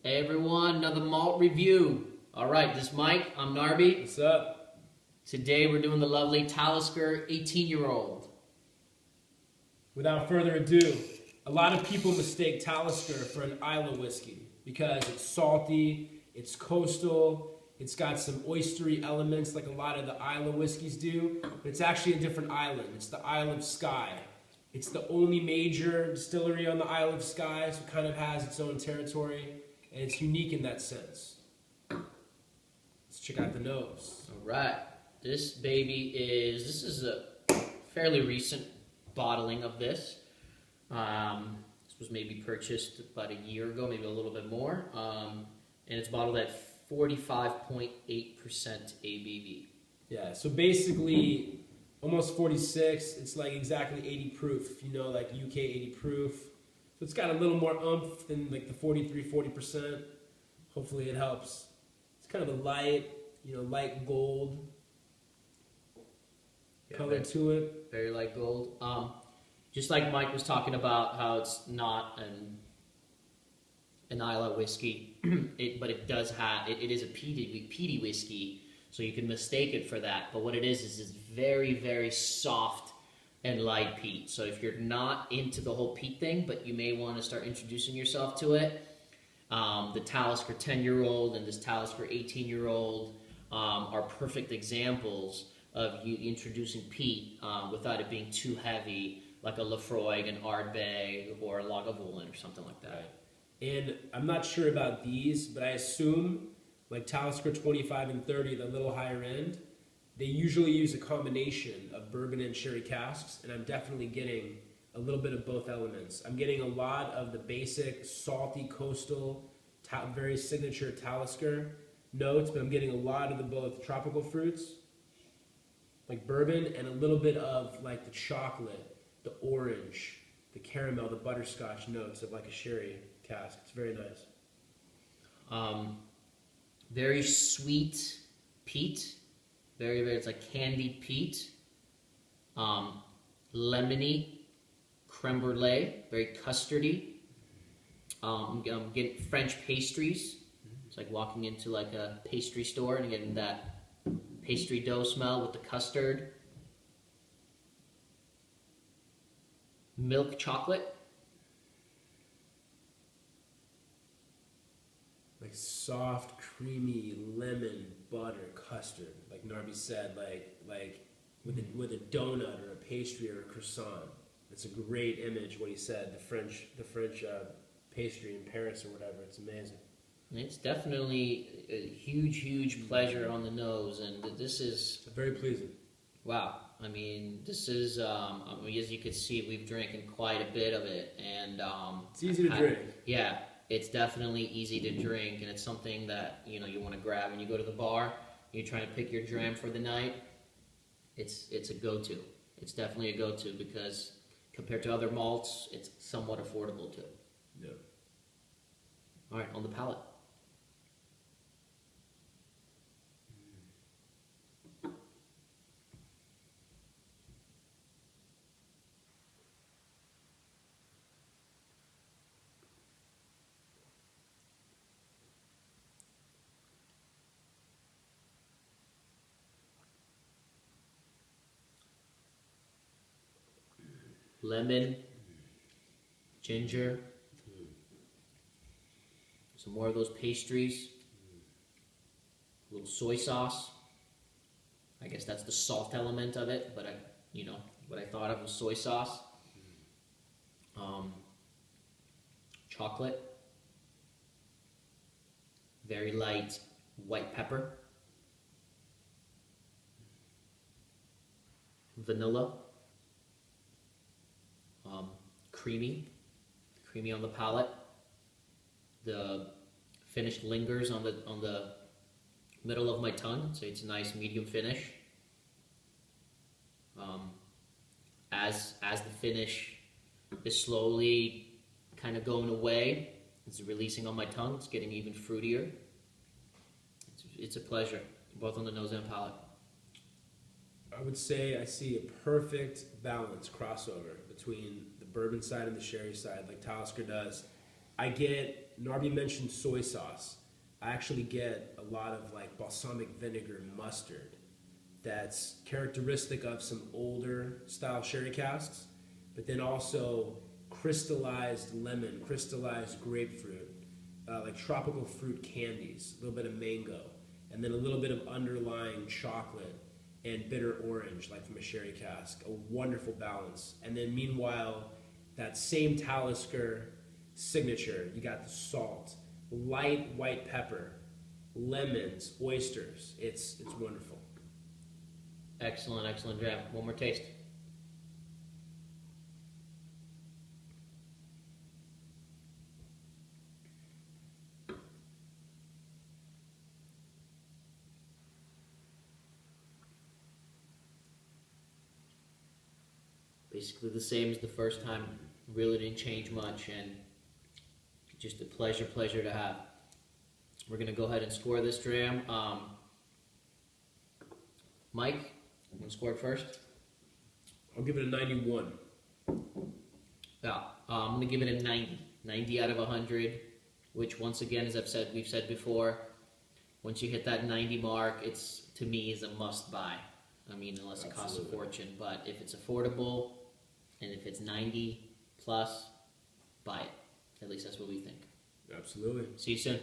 Hey everyone, another malt review. Alright, this is Mike, I'm Narby. What's up? Today we're doing the lovely Talisker 18-year-old. Without further ado, a lot of people mistake Talisker for an Isla whiskey because it's salty, it's coastal, it's got some oystery elements like a lot of the Isla whiskeys do, but it's actually a different island. It's the Isle of Skye. It's the only major distillery on the Isle of Skye, so it kind of has its own territory, and it's unique in that sense. Let's check out the nose. Alright, this is a fairly recent bottling of this. This was maybe purchased about a year ago, maybe a little bit more. And it's bottled at 45.8% ABV. Yeah, so basically almost 46. It's like exactly 80 proof, if you know, like UK 80 proof. So it's got a little more oomph than like the 40%. Hopefully it helps. It's kind of a light, light gold color to it. Very light gold. Just like Mike was talking about how it's not an Isla whiskey, but it does have, it is a peaty whiskey, so you can mistake it for that. But what it is it's very, very soft and light peat. So if you're not into the whole peat thing, but you may want to start introducing yourself to it, the Talisker 10-year-old and this Talisker 18-year-old are perfect examples of you introducing peat without it being too heavy, like a Lafroig, an Ardbeg, or a Lagavulin or something like that. Right. And I'm not sure about these, but I assume like Talisker 25 and 30, the little higher end, they usually use a combination of bourbon and sherry casks, and I'm definitely getting a little bit of both elements. I'm getting a lot of the basic salty coastal, very signature Talisker notes, but I'm getting a lot of the both tropical fruits, like bourbon, and a little bit of like the chocolate, the orange, the caramel, the butterscotch notes of like a sherry cask. It's very nice. Very sweet peat. Very, very, it's like candied peat. Lemony, creme brulee, very custardy. I'm getting French pastries. It's like walking into like a pastry store and getting that pastry dough smell with the custard. Milk chocolate. Like soft, creamy lemon butter custard, like Narby said, like with a donut or a pastry or a croissant. It's a great image. What he said, the French pastry in Paris or whatever. It's amazing. It's definitely a huge, huge pleasure on the nose, and this is very pleasing. Wow. I mean, this is, as you can see, we've drinking quite a bit of it, and it's easy to drink. Yeah, it's definitely easy to drink, and it's something that you want to grab when you go to the bar. You're trying to pick your dram for the night. It's a go-to. It's definitely a go-to because compared to other malts, it's somewhat affordable too. Yeah. All right, on the palate. Lemon, ginger, some more of those pastries, a little soy sauce. I guess that's the salt element of it, but what I thought of was soy sauce. Chocolate, very light white pepper, vanilla. Creamy on the palate. The finish lingers on the middle of my tongue, so it's a nice medium finish. As the finish is slowly kind of going away, it's releasing on my tongue. It's getting even fruitier. It's a pleasure, both on the nose and palate. I would say I see a perfect balance crossover between the bourbon side and the sherry side, like Talisker does. I get, Narby mentioned soy sauce. I actually get a lot of like balsamic vinegar mustard that's characteristic of some older style sherry casks, but then also crystallized lemon, crystallized grapefruit, like tropical fruit candies, a little bit of mango, and then a little bit of underlying chocolate and bitter orange, like from a sherry cask. A wonderful balance. And then meanwhile, that same Talisker signature, you got the salt, light white pepper, lemons, oysters. It's wonderful. Excellent, excellent dram. One more taste. Basically the same as the first time. Really didn't change much, and just a pleasure to have. We're gonna go ahead and score this dram. Mike, you want to score it first? I'll give it a 91. Yeah, I'm gonna give it a 90. 90 out of 100, which once again, as we've said before, once you hit that 90 mark, it's, to me, is a must buy. I mean, unless it costs a fortune, but if it's affordable, and if it's 90 plus, buy it. At least that's what we think. Absolutely. See you soon.